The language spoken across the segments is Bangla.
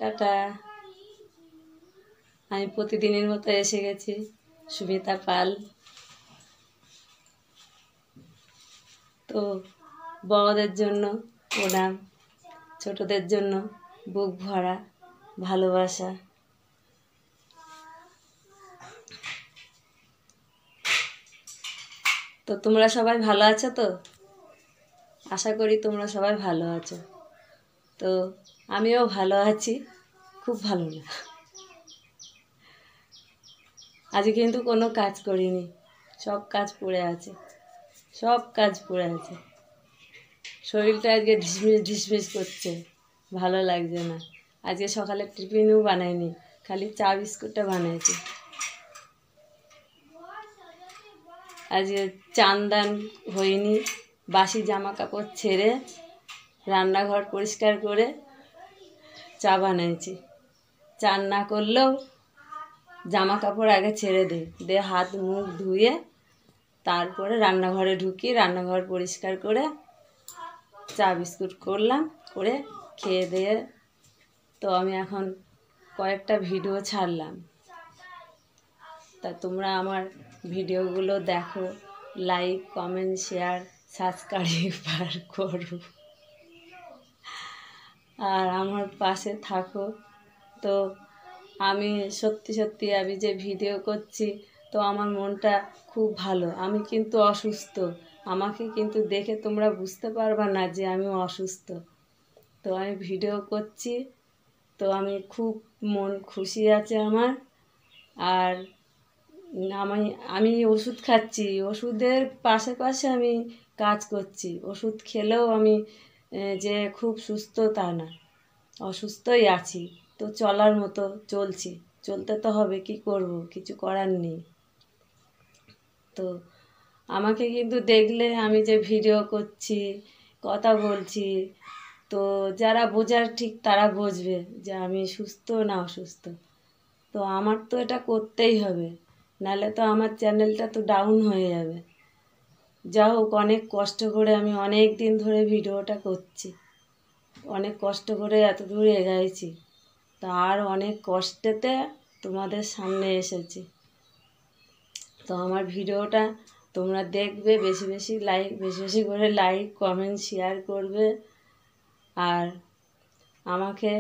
টাটা। আমি প্রতিদিনের মতো এসে গেছি, সুমিতা পাল। তো বড়দের জন্য প্রণাম, ছোটদের জন্য বুক ভরা ভালোবাসা। তো তোমরা সবাই ভালো আছো তো? আশা করি তোমরা সবাই ভালো আছো। তো আমিও ভালো আছি, খুব ভালো না। আজকে কিন্তু কোনো কাজ করিনি, সব কাজ পড়ে আছে, সব কাজ পড়ে আছে। শরীরটা আজকে ঢিসমিস করছে, ভালো লাগছে না। আজকে সকালে টিফিনও বানাইনি, খালি চা বিস্কুটটা বানিয়েছি। আজকে চান দান হয়নি, বাসি জামা কাপড় ছেড়ে রান্নাঘর পরিষ্কার করে চা বানিয়েছি। চান না করলেও জামা কাপড় আগে ছেড়ে দে হাত মুখ ধুয়ে তারপরে রান্নাঘরে ঢুকি, রান্নাঘর পরিষ্কার করে চা বিস্কুট করলাম, করে খেয়ে দিয়ে তো আমি এখন কয়েকটা ভিডিও ছাড়লাম। তা তোমরা আমার ভিডিওগুলো দেখো, লাইক কমেন্ট শেয়ার সাবস্ক্রাইব করো আর আমার পাশে থাকো। তো আমি সত্যি আমি যে ভিডিও করছি, তো আমার মনটা খুব ভালো। আমি কিন্তু অসুস্থ, আমাকে কিন্তু দেখে তোমরা বুঝতে পারবা না যে আমি অসুস্থ। তো আমি ভিডিও করছি, তো আমি খুব মন খুশি আছে আমার। আর আমি ওষুধ খাচ্ছি, ওষুধের পাশে আমি কাজ করছি। ওষুধ খেলেও আমি যে খুব সুস্থ তা না, অসুস্থই আছি। তো চলার মতো চলছি, চলতে তো হবে, কি করব, কিছু করার নেই। তো আমাকে কিন্তু দেখলে আমি যে ভিডিও করছি, কথা বলছি, তো যারা বোঝার ঠিক তারা বুঝবে যে আমি সুস্থ না অসুস্থ। তো আমার তো এটা করতেই হবে, নাহলে তো আমার চ্যানেলটা তো ডাউন হয়ে যাবে। যা হোক, অনেক কষ্ট করে আমি অনেক দিন ধরে ভিডিওটা করছি, অনেক কষ্ট করে এত দূর এগিয়েছি। তা আর অনেক কষ্টেতে তোমাদের সামনে এসেছি। তো আমার ভিডিওটা তোমরা দেখবে, বেশি বেশি করে লাইক কমেন্ট শেয়ার করবে। আর আমাকে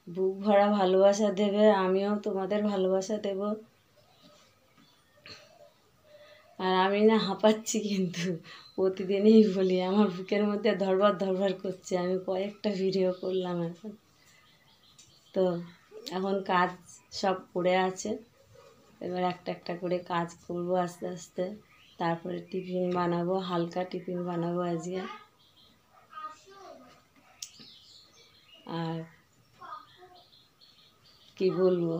বুক ভরা ভালোবাসা দেবে, আমিও তোমাদের ভালোবাসা দেব। আর আমি না হাঁপাচ্ছি, কিন্তু প্রতিদিনই বলি আমার বুকের মধ্যে ধরবার করছে। আমি কয়েকটা ভিডিও করলাম এখন। তো এখন কাজ সব পড়ে আছে, এবার একটা করে কাজ করব আস্তে আস্তে। তারপরে টিফিন বানাবো, হালকা টিফিন বানাবো আজকে। আর কি বলবো,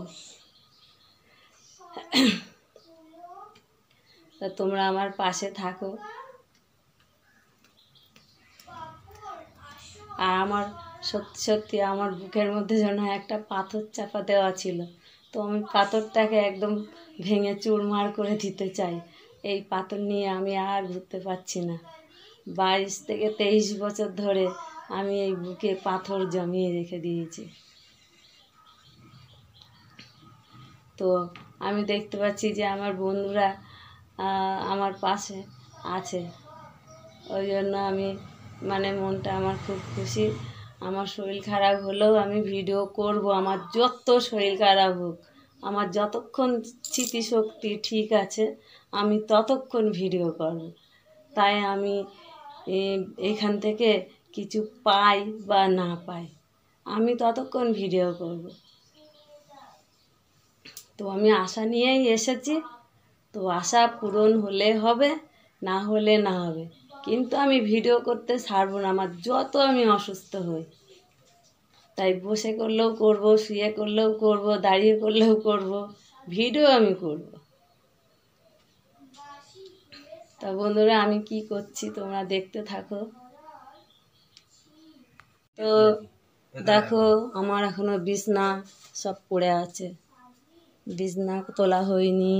তা তোমরা আমার পাশে থাকো। আর আমার সত্যি আমার বুকের মধ্যে যেন একটা পাথর চাপা দেওয়া ছিল, তো আমি পাথরটাকে একদম ভেঙে চুরমার করে দিতে চাই। এই পাথর নিয়ে আমি আর ঘুরতে পারছি না। 22 থেকে 23 বছর ধরে আমি এই বুকে পাথর জমিয়ে রেখে দিয়েছি। তো আমি দেখতে পাচ্ছি যে আমার বন্ধুরা আমার পাশে আছে, ওই জন্য আমি মনটা আমার খুব খুশি। আমার শরীর খারাপ হলেও আমি ভিডিও করব, আমার যত শরীর খারাপ হোক, আমার যতক্ষণ স্মৃতিশক্তি ঠিক আছে আমি ততক্ষণ ভিডিও করব। তাই আমি এখান থেকে কিছু পাই বা না পাই, আমি ততক্ষণ ভিডিও করব। তো আমি আশা নিয়েই এসেছি, তো আশা পূরণ হলে হবে, না হলে না হবে, কিন্তু আমি ভিডিও করতে ছাড়বো না, আমার যত আমি অসুস্থ হই। তাই বসে করলেও করব, শুয়ে করলেও করব, দাঁড়িয়ে করলেও করব, ভিডিও আমি করব। তা বন্ধুরা, আমি কি করছি তোমরা দেখতে থাকো। তো দেখো, আমার এখনো বিছনা সব পড়ে আছে, বিছনা তোলা হয়নি।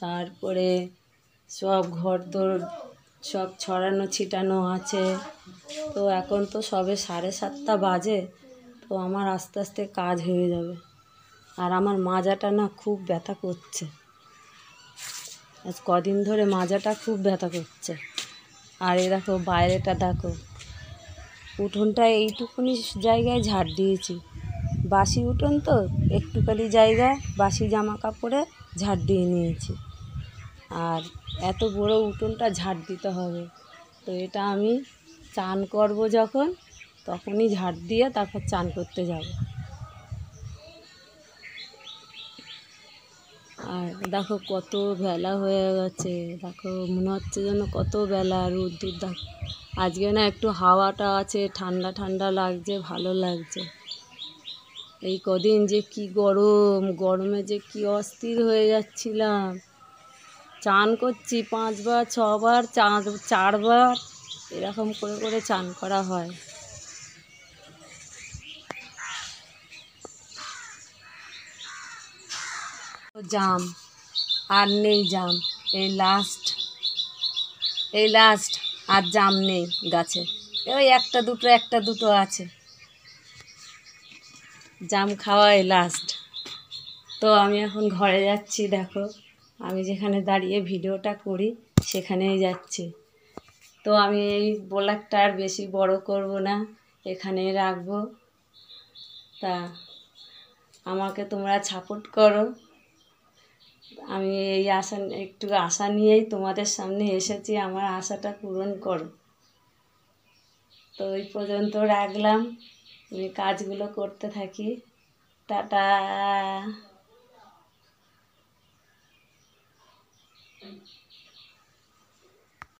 তারপরে সব ঘরদোর সব ছড়ানো ছিটানো আছে। তো এখন তো সবে 7:30 বাজে, তো আমার আস্তে আস্তে কাজ হয়ে যাবে। আর আমার মাজাটা না খুব ব্যথা করছে, আজ কদিন ধরে মাজাটা খুব ব্যথা করছে। আর এই দেখো বাইরেটা দেখো, উঠোনটা এইটুকুনি জায়গায় ঝাড় দিয়েছি, বাসি উঠোন তো একটুখানি জায়গায় বাসি জামা কাপড়ে ঝাড় দিয়ে নিয়েছি। আর এত বড় উঠোনটা ঝাড় দিতে হবে, তো এটা আমি চান করব যখন তখনই ঝাড় দিয়ে তারপর চান করতে যাব। আর দেখো কত বেলা হয়ে গেছে, দেখো মনে হচ্ছে যেন কত বেলা। রোদ্দুর দেখো, আজকে না একটু হাওয়াটা আছে, ঠান্ডা ঠান্ডা লাগছে, ভালো লাগছে। এই কদিন যে কি গরম, গরমে যে কি অস্থির হয়ে যাচ্ছিলাম। চান করছি 5 বার 6 বার 4 বার এরকম করে করে চান করা হয়। জাম আর নেই, জাম এই লাস্ট আর জাম নেই গাছে, ওই একটা দুটো আছে, জাম খাওয়াই লাস্ট। তো আমি এখন ঘরে যাচ্ছি, দেখো আমি যেখানে দাঁড়িয়ে ভিডিওটা করি সেখানেই যাচ্ছি। তো আমি এই ব্লগটা আর বেশি বড় করব না, এখানেই রাখবো। তা আমাকে তোমরা সাপোর্ট করো। আমি এই একটু আশা নিয়েই তোমাদের সামনে এসেছি, আমার আশাটা পূরণ করো। তো ওই পর্যন্ত রাখলাম, আমি কাজগুলো করতে থাকি। টাটা।